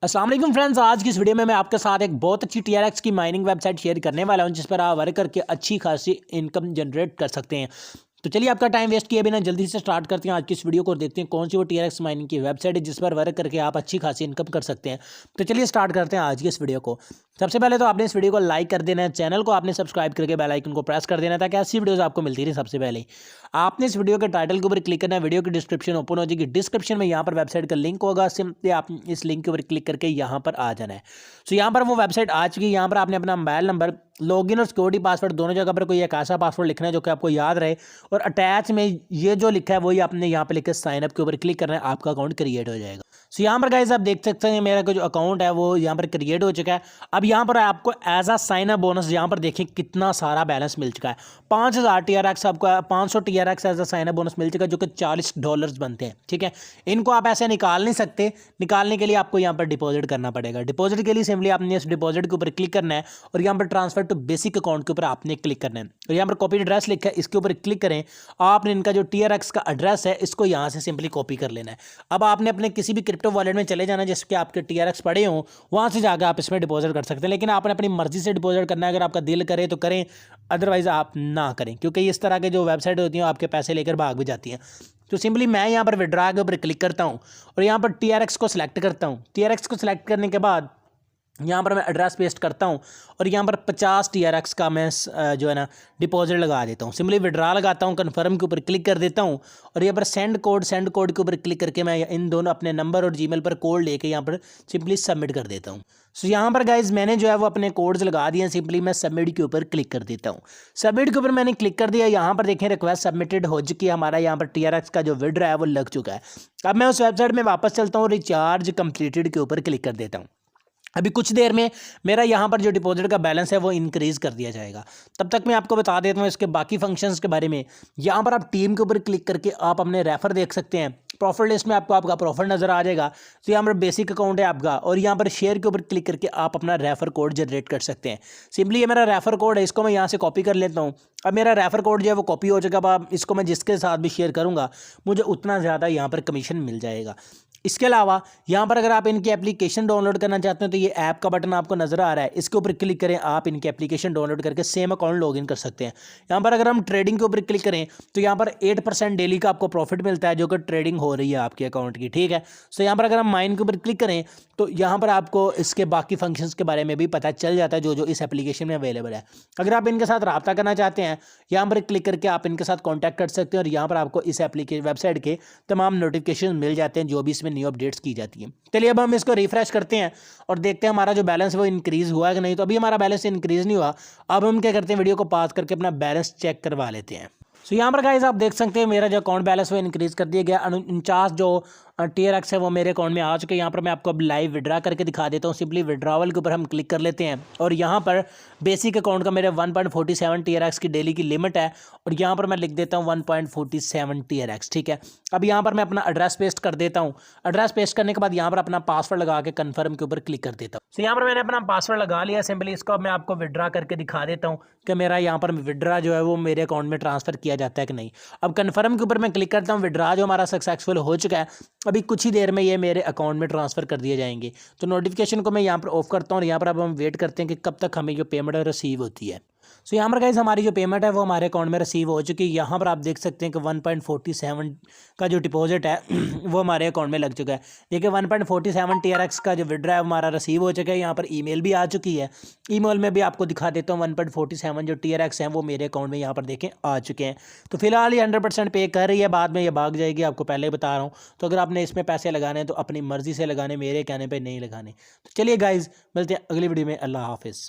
अस्सलाम वालेकुम फ्रेंड्स, आज की इस वीडियो में मैं आपके साथ एक बहुत अच्छी TRX की माइनिंग वेबसाइट शेयर करने वाला हूं जिस पर आप वर्क करके अच्छी खासी इनकम जनरेट कर सकते हैं। तो चलिए आपका टाइम वेस्ट किए बिना जल्दी से स्टार्ट करते हैं आज की इस वीडियो को और देखते हैं कौन सी वो TRX माइनिंग की वेबसाइट है जिस पर वर्क करके आप अच्छी खासी इनकम कर सकते हैं। तो चलिए स्टार्ट करते हैं आज की इस वीडियो को। सबसे पहले तो आपने इस वीडियो को लाइक कर देना है, चैनल को आपने सब्सक्राइब करके बेल आइकन को प्रेस कर देना है ताकि ऐसी वीडियोस आपको मिलती रही। सबसे पहले आपने इस वीडियो के टाइटल के ऊपर क्लिक करना है, वीडियो की डिस्क्रिप्शन ओपन हो जाएगी। डिस्क्रिप्शन में यहाँ पर वेबसाइट का लिंक होगा, सिंपली आप इस लिंक के ऊपर क्लिक करके यहाँ पर आ जाना है। सो यहाँ पर वो वेबसाइट आ चुकी है। यहाँ पर आपने अपना मोबाइल नंबर, लॉगिन और सिक्योरिटी पासवर्ड दोनों जगह पर कोई एक ऐसा पासवर्ड लिखना है जो कि आपको याद रहे और अटैच में ये जो लिखा है वही आपने यहाँ पे लिख के साइन अप के ऊपर क्लिक करना है, आपका अकाउंट क्रिएट हो जाएगा। सो यहाँ पर गाइस आप देख सकते हैं मेरा जो अकाउंट है वो यहाँ पर क्रिएट हो चुका है। अब यहाँ पर आपको as a sign up bonus यहाँ पर देखिए कितना सारा बैलेंस मिल चुका है। 5000 TRX आपको 500 TRX as a sign up bonus मिल चुका है जो कि $40 बनते हैं। ठीक है, इनको आप ऐसे निकाल नहीं सकते, निकालने के लिए आपको यहाँ पर डिपॉजिट करना पड़ेगा। डिपॉजिट के लिए सिंपली आपने इस डिपॉजिट के ऊपर क्लिक करना है और यहाँ पर ट्रांसफर टू बेसिक अकाउंट के ऊपर आपने क्लिक करना है और यहाँ पर कॉपी एड्रेस लिखा है इसके ऊपर क्लिक करें। आपने इनका जो TRX का एड्रेस है इसको यहाँ से सिंपली कॉपी कर लेना है। अब आपने अपने किसी भी क्रिप्टो वॉलेट में चले जाना जिसके आपके TRX पड़े हों, वहाँ से जाकर आप इसमें डिपॉजिट कर सकते हैं, लेकिन आपने अपनी मर्जी से डिपॉजिट करना है। अगर आपका दिल करे तो करें, अदरवाइज आप ना करें, क्योंकि इस तरह के जो वेबसाइट होती हैं आपके पैसे लेकर भाग भी जाती हैं। तो सिंपली मैं यहाँ पर विड्रा के ऊपर क्लिक करता हूँ और यहाँ पर TRX को सिलेक्ट करता हूँ। TRX को सिलेक्ट करने के बाद यहाँ पर मैं एड्रेस पेस्ट करता हूँ और यहाँ पर 50 TRX का मैं जो है ना डिपॉजिट लगा देता हूँ। सिंपली विड्रा लगाता हूँ, कन्फर्म के ऊपर क्लिक कर देता हूँ और यहाँ पर सेंड कोड के ऊपर क्लिक करके मैं इन दोनों अपने नंबर और जीमेल पर कोड लेके यहाँ पर सिंपली सबमिट कर देता हूँ। सो यहाँ पर गाइज मैंने जो है वो अपने कोड्स लगा दिए हैं। सिंपली मैं सबमिट के ऊपर क्लिक कर देता हूँ। सबमिट के ऊपर मैंने क्लिक कर दिया। यहाँ पर देखें रिक्वेस्ट सबमिटेड हो चुकी है, हमारा यहाँ पर TRX का जो विड्रा है वो लग चुका है। अब मैं उस वेबसाइट में वापस चलता हूँ, रिचार्ज कंप्लीटेड के ऊपर क्लिक कर देता हूँ। अभी कुछ देर में मेरा यहाँ पर जो डिपॉजिट का बैलेंस है वो इंक्रीज़ कर दिया जाएगा। तब तक मैं आपको बता देता हूँ इसके बाकी फंक्शंस के बारे में। यहाँ पर आप टीम के ऊपर क्लिक करके आप अपने रेफर देख सकते हैं। प्रॉफिट लिस्ट में आपको आपका प्रॉफिट नज़र आ जाएगा। तो यहाँ पर बेसिक अकाउंट है आपका और यहाँ पर शेयर के ऊपर क्लिक करके आप अपना रेफर कोड जनरेट कर सकते हैं। सिंपली ये मेरा रेफर कोड है, इसको मैं यहाँ से कॉपी कर लेता हूँ। अब मेरा रेफर कोड जो है वो कॉपी हो जाएगा। अब इसको मैं जिसके साथ भी शेयर करूँगा मुझे उतना ज़्यादा यहाँ पर कमीशन मिल जाएगा। इसके अलावा यहाँ पर अगर आप इनकी एप्लीकेशन डाउनलोड करना चाहते हैं तो ये ऐप का बटन आपको नजर आ रहा है, इसके ऊपर क्लिक करें, आप इनकी एप्लीकेशन डाउनलोड करके सेम अकाउंट लॉगिन कर सकते हैं। यहाँ पर अगर हम ट्रेडिंग के ऊपर क्लिक करें तो यहाँ पर 8% डेली का आपको प्रॉफिट मिलता है जो कि ट्रेडिंग हो रही है आपके अकाउंट की। ठीक है, सो यहाँ पर अगर हम माइन के ऊपर क्लिक करें तो यहाँ पर आपको इसके बाकी फंक्शंस के बारे में भी पता चल जाता है जो जो इस एप्लीकेशन में अवेलेबल है। अगर आप इनके साथ रब्ता करना चाहते हैं यहाँ पर क्लिक करके आप इनके साथ कॉन्टैक्ट कर सकते हैं और यहाँ पर आपको इस एप्लीकेशन वेबसाइट के तमाम नोटिफिकेशन मिल जाते हैं जो भी इसमें न्यू अपडेट्स की जाती है। चलिए अब हम इसको रिफ्रेश करते हैं और देखते हैं हमारा जो बैलेंस है वो इंक्रीज़ हुआ है कि नहीं। तो अभी हमारा बैलेंस इंक्रीज़ नहीं हुआ। अब हम क्या करते हैं, वीडियो को पॉज करके अपना बैलेंस चेक करवा लेते हैं। सो यहाँ पर गाइस आप देख सकते हैं मेरा जो अकाउंट बैलेंस वो इंक्रीज़ कर दिया गया। 49 जो TRX है वो मेरे अकाउंट में आ चुके हैं। यहाँ पर मैं आपको अब लाइव विड्रा करके दिखा देता हूँ। सिंपली विड्रावल के ऊपर हम क्लिक कर लेते हैं और यहाँ पर बेसिक अकाउंट का मेरे 1.47 TRX की डेली की लिमिट है और यहाँ पर मैं लिख देता हूँ 1.47 TRX। ठीक है, अब यहाँ पर मैं अपना एड्रेस पेस्ट कर देता हूँ। एड्रेस पेस्ट करने के बाद यहाँ पर अपना पासवर्ड लगा के कन्फर्म के ऊपर क्लिक कर देता हूँ। तो यहाँ पर मैंने अपना पासवर्ड लगा लिया। सिंपली इसको मैं आपको विड्रा करके दिखा देता हूँ कि मेरा यहाँ पर विड्रा जो है वो मेरे अकाउंट में ट्रांसफर किया जाता है कि नहीं। अब कन्फर्म के ऊपर मैं क्लिक करता हूँ। विड्रा जो हमारा सक्सेसफुल हो चुका है, अभी कुछ ही देर में ये मेरे अकाउंट में ट्रांसफ़र कर दिए जाएंगे। तो नोटिफिकेशन को मैं यहाँ पर ऑफ करता हूँ और यहाँ पर अब हम वेट करते हैं कि कब तक हमें जो पेमेंट रिसीव होती है। सो यहाँ पर गाइस हमारी जो पेमेंट है वो हमारे अकाउंट में रिसीव हो चुकी है। यहाँ पर आप देख सकते हैं कि 1.47 का जो डिपॉजिट है वो हमारे अकाउंट में लग चुका है। देखिए 1.47 TRX का जो विड्रा है हमारा रिसीव हो चुका है। यहाँ पर ईमेल भी आ चुकी है। ईमेल में भी आपको दिखा देता हूँ 1.47 जो TRX हैं वो मेरे अकाउंट में यहाँ पर देखें आ चुके हैं। तो फिलहाल ये 100% पे कर रही है, बाद में ये भाग जाएगी, आपको पहले बता रहा हूँ। तो अगर आपने इसमें पैसे लगाने हैं तो अपनी मर्जी से लगाने, मेरे कहने पर नहीं लगाने। तो चलिए गाइज मिलते हैं अगली वीडियो में। अल्लाह हाफिज़।